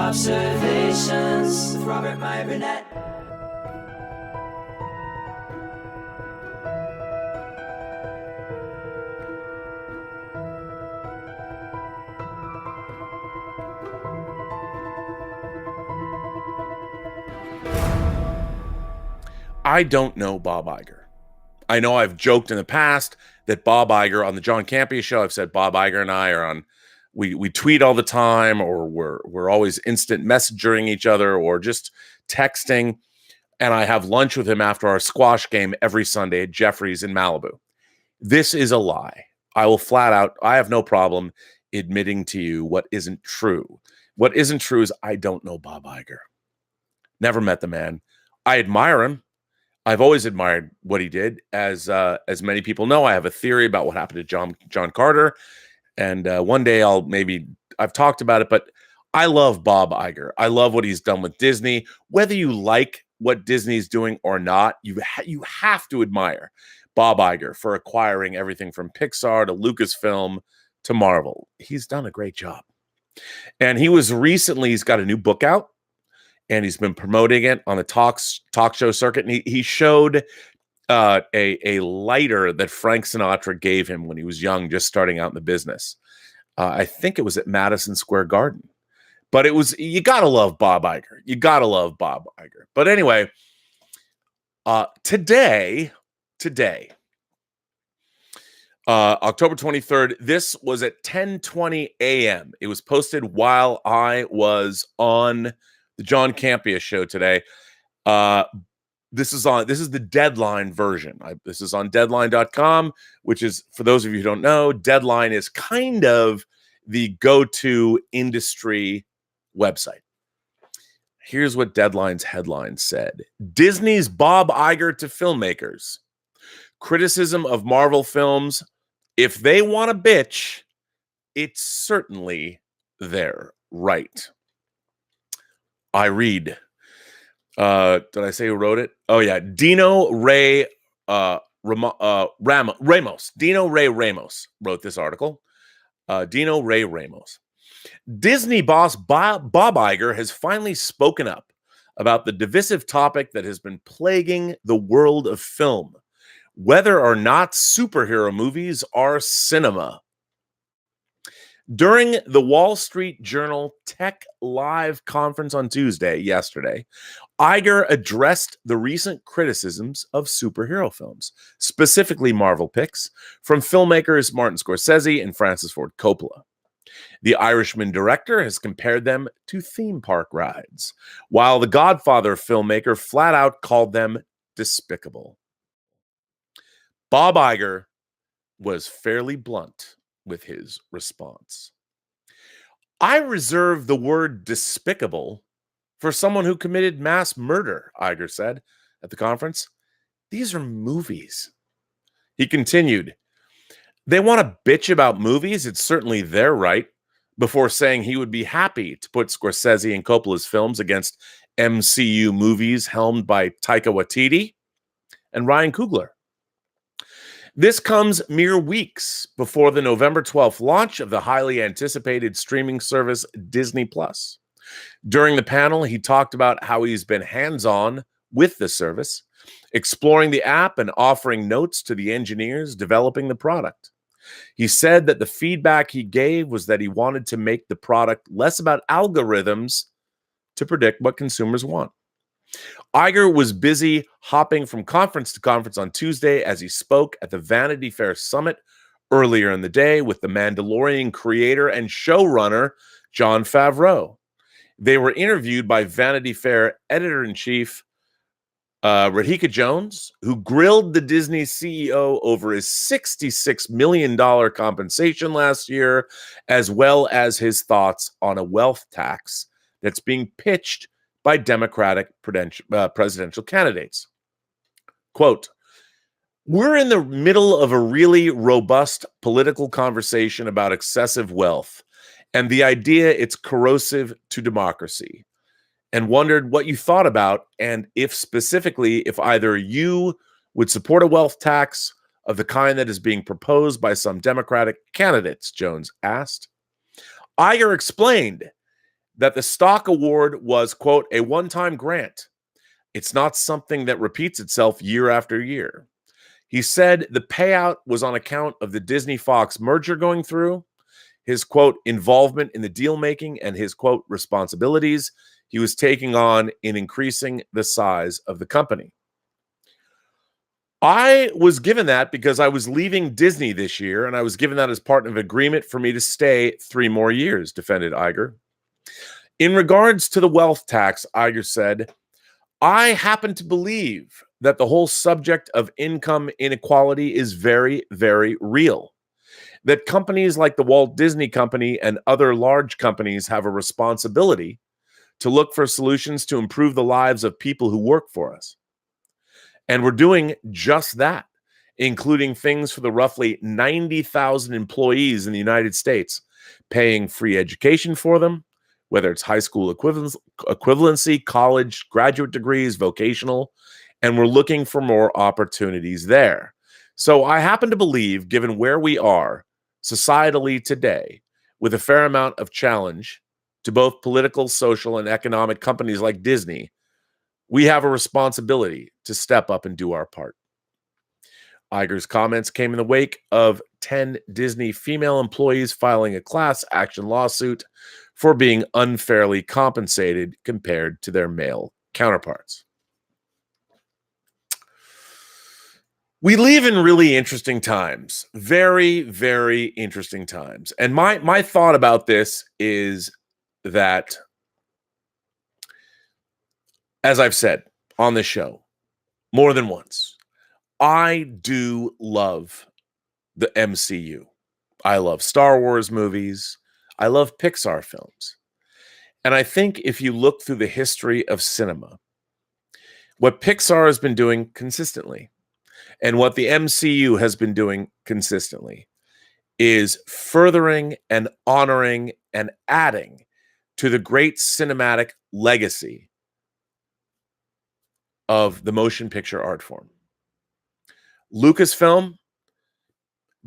Robservations with Robert Meyer Burnett. I don't know Bob Iger. I know I've joked in the past that Bob Iger on the John Campea show, I've said Bob Iger and I are on, we tweet all the time, or we're always instant messaging each other or just texting. And I have lunch with him after our squash game every Sunday at Jeffrey's in Malibu. This is a lie. I will flat out, I have no problem admitting to you what isn't true. What isn't true is I don't know Bob Iger. Never met the man. I admire him. I've always admired what he did. As many people know, I have a theory about what happened to John Carter. And one day I've talked about it, but I love Bob Iger. I love what he's done with Disney. Whether you like what Disney's doing or not, you have to admire Bob Iger for acquiring everything from Pixar to Lucasfilm to Marvel. He's done a great job. And he's got a new book out, and he's been promoting it on the talk show circuit. And he showed a lighter that Frank Sinatra gave him when he was young, just starting out in the business. I think it was at Madison Square Garden. But you got to love Bob Iger. You got to love Bob Iger. But anyway, today, October 23rd, this was at 10:20 a.m. It was posted while I was on the John Campea show today. This is the Deadline version. This is on deadline.com, which is, for those of you who don't know, Deadline is kind of the go-to industry website. Here's what Deadline's headline said. Disney's Bob Iger to filmmakers. Criticism of Marvel films. If they want to bitch, it's certainly their right. I read. Did I say who wrote it? Oh, yeah. Dino Ray Ramos. Dino Ray Ramos wrote this article. Dino Ray Ramos. Disney boss Bob Iger has finally spoken up about the divisive topic that has been plaguing the world of film, whether or not superhero movies are cinema. During the Wall Street Journal Tech Live conference on yesterday, Iger addressed the recent criticisms of superhero films, specifically Marvel picks, from filmmakers Martin Scorcese and Francis Ford Coppola. The Irishman director has compared them to theme park rides, while the Godfather filmmaker flat out called them despicable. Bob Iger was fairly blunt with his response. I reserve the word despicable for someone who committed mass murder, Iger said at the conference. These are movies. He continued, they want to bitch about movies. It's certainly their right, before saying he would be happy to put Scorsese and Coppola's films against MCU movies helmed by Taika Waititi and Ryan Coogler. This comes mere weeks before the November 12th launch of the highly anticipated streaming service Disney+. During the panel, he talked about how he's been hands-on with the service, exploring the app and offering notes to the engineers developing the product. He said that the feedback he gave was that he wanted to make the product less about algorithms to predict what consumers want. Iger was busy hopping from conference to conference on Tuesday as he spoke at the Vanity Fair Summit earlier in the day with the Mandalorian creator and showrunner Jon Favreau. They were interviewed by Vanity Fair editor-in-chief Rahika Jones, who grilled the Disney CEO over his $66 million compensation last year, as well as his thoughts on a wealth tax that's being pitched by Democratic presidential candidates. Quote, we're in the middle of a really robust political conversation about excessive wealth and the idea it's corrosive to democracy, and wondered what you thought about and if either you would support a wealth tax of the kind that is being proposed by some Democratic candidates, Jones asked. Iger explained that the stock award was, quote, a one-time grant. It's not something that repeats itself year after year. He said the payout was on account of the Disney-Fox merger going through, his, quote, involvement in the deal-making, and his, quote, responsibilities he was taking on in increasing the size of the company. I was given that because I was leaving Disney this year, and I was given that as part of an agreement for me to stay 3 more years, defended Iger. In regards to the wealth tax, Iger said, I happen to believe that the whole subject of income inequality is very, very real. That companies like the Walt Disney Company and other large companies have a responsibility to look for solutions to improve the lives of people who work for us. And we're doing just that, including things for the roughly 90,000 employees in the United States, paying free education for them, whether it's high school equivalency, college, graduate degrees, vocational, and we're looking for more opportunities there. So I happen to believe, given where we are societally today, with a fair amount of challenge to both political, social, and economic companies like Disney, we have a responsibility to step up and do our part. Iger's comments came in the wake of 10 Disney female employees filing a class action lawsuit for being unfairly compensated compared to their male counterparts. We live in really interesting times, very, very interesting times. And my thought about this is that, as I've said on this show more than once, I do love the MCU. I love Star Wars movies. I love Pixar films. And I think if you look through the history of cinema, what Pixar has been doing consistently and what the MCU has been doing consistently is furthering and honoring and adding to the great cinematic legacy of the motion picture art form. Lucasfilm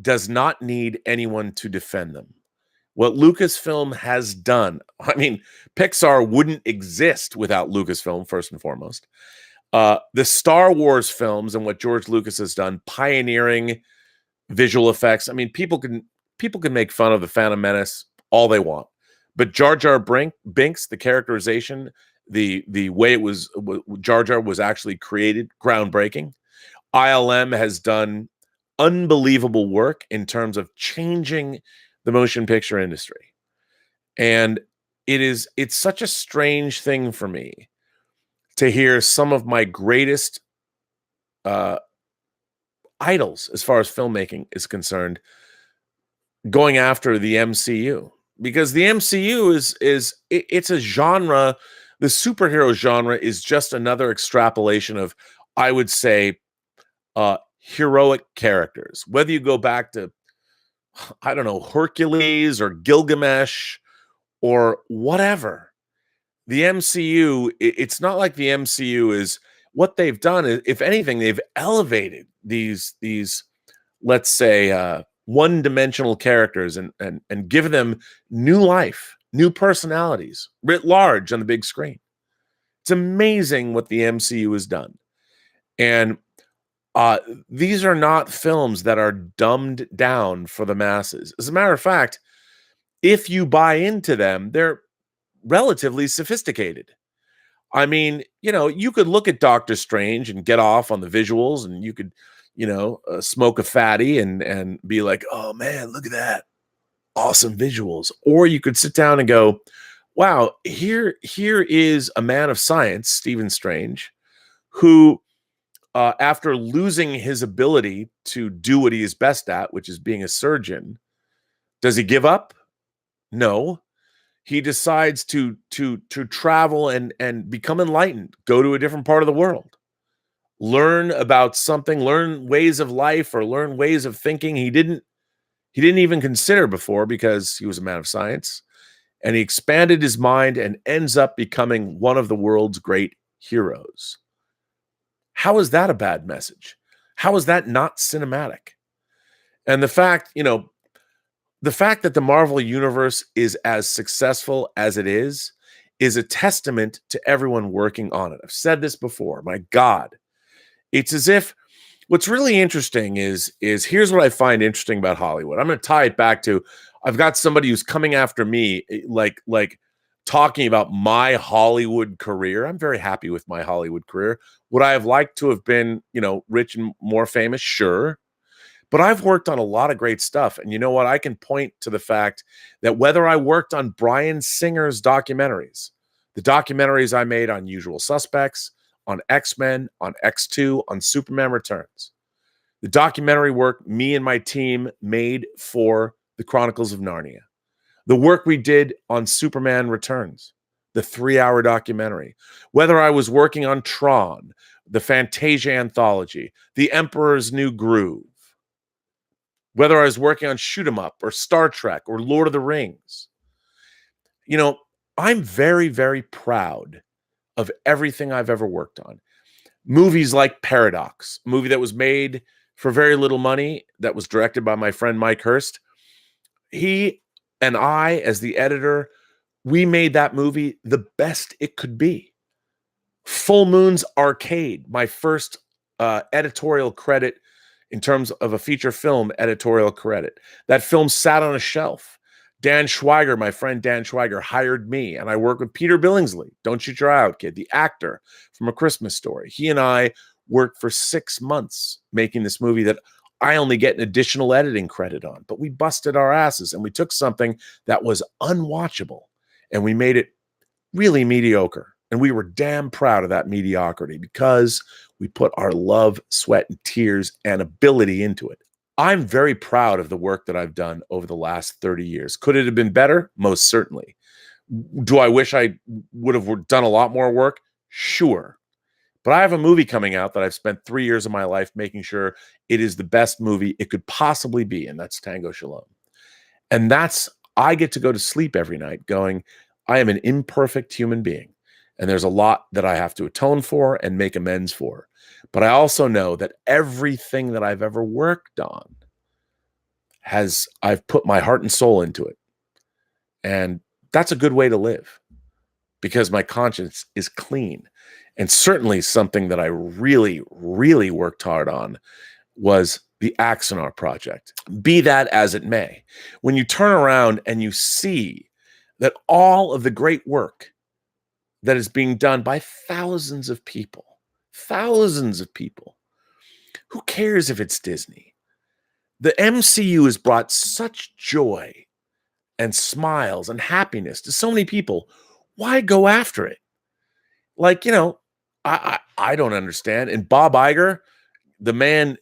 does not need anyone to defend them. What Lucasfilm has done, I mean, Pixar wouldn't exist without Lucasfilm, first and foremost. The Star Wars films and what George Lucas has done, pioneering visual effects. I mean, people can make fun of the Phantom Menace all they want, but Jar Jar Binks, the characterization, the way it was, Jar Jar was actually created, groundbreaking. ILM has done unbelievable work in terms of changing the motion picture industry. And it's such a strange thing for me to hear some of my greatest idols as far as filmmaking is concerned going after the MCU, because the MCU it's a genre. The superhero genre is just another extrapolation of, I would say, heroic characters. Whether you go back to, I don't know, Hercules or Gilgamesh or whatever, the MCU, it's not like the MCU is, what they've done is, if anything, they've elevated these let's say one-dimensional characters and given them new life, new personalities writ large on the big screen. It's amazing what the MCU has done. And these are not films that are dumbed down for the masses. As a matter of fact, if you buy into them, they're relatively sophisticated. I mean, you could look at Doctor Strange and get off on the visuals, and you could, smoke a fatty and be like, oh man, look at that. Awesome visuals. Or you could sit down and go, wow, here is a man of science, Stephen Strange, who, after losing his ability to do what he is best at, which is being a surgeon, does he give up? No. He decides to travel and become enlightened, go to a different part of the world, learn about something, learn ways of life, or learn ways of thinking he didn't even consider before, because he was a man of science, and he expanded his mind and ends up becoming one of the world's great heroes. How is that a bad message? How is that not cinematic? And the fact that the Marvel Universe is as successful as it is is a testament to everyone working on it. I've said this before. My God, it's as if what's really interesting is here's what I find interesting about Hollywood. I'm going to tie it back to I've got somebody who's coming after me, like talking about my Hollywood career. I'm very happy with my Hollywood career. Would I have liked to have been, rich and more famous? Sure. But I've worked on a lot of great stuff. And you know what? I can point to the fact that whether I worked on Bryan Singer's documentaries, the documentaries I made on Usual Suspects, on X-Men, on X2, on Superman Returns, the documentary work me and my team made for the Chronicles of Narnia, the work we did on Superman Returns, the 3-hour documentary, whether I was working on Tron, the Fantasia anthology, The Emperor's New Groove, whether I was working on Shoot 'em Up or Star Trek or Lord of the Rings. I'm very, very proud of everything I've ever worked on. Movies like Paradox, a movie that was made for very little money, that was directed by my friend Mike Hurst. He and I, as the editor, we made that movie the best it could be. Full Moon's Arcade, my first editorial credit in terms of a feature film editorial credit. That film sat on a shelf. Dan Schweiger, my friend Dan Schweiger, hired me, and I worked with Peter Billingsley, Don't Shoot Your Eye Out Kid, the actor from A Christmas Story. He and I worked for 6 months making this movie that I only get an additional editing credit on, but we busted our asses, and we took something that was unwatchable, and we made it really mediocre. And we were damn proud of that mediocrity because we put our love, sweat, and tears and ability into it. I'm very proud of the work that I've done over the last 30 years. Could it have been better? Most certainly. Do I wish I would have done a lot more work? Sure. But I have a movie coming out that I've spent 3 years of my life making sure it is the best movie it could possibly be, and that's Tango Shalom. And I get to go to sleep every night going, I am an imperfect human being. And there's a lot that I have to atone for and make amends for. But I also know that everything that I've ever worked on I've put my heart and soul into it. And that's a good way to live because my conscience is clean. And certainly something that I really, really worked hard on was the Axanar project. Be that as it may, when you turn around and you see that all of the great work that is being done by thousands of people, who cares if it's Disney? The MCU has brought such joy and smiles and happiness to so many people. Why go after it? I don't understand. And Bob Iger, the man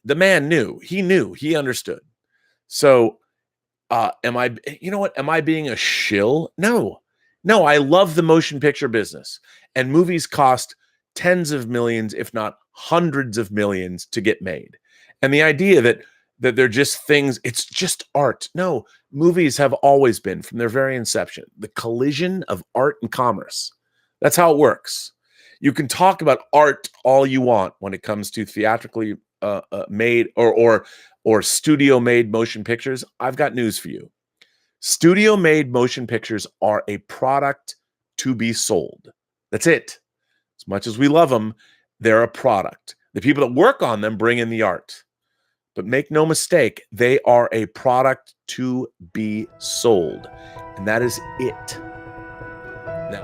knew. He understood. So am I being a shill? No, I love the motion picture business, and movies cost tens of millions, if not hundreds of millions to get made. And the idea that they're just things, it's just art. No, movies have always been, from their very inception, the collision of art and commerce. That's how it works. You can talk about art all you want when it comes to theatrically made or studio-made motion pictures. I've got news for you. Studio-made motion pictures are a product to be sold. That's it. As much as we love them, they're a product. The people that work on them bring in the art. But make no mistake, they are a product to be sold. And that is it. Now,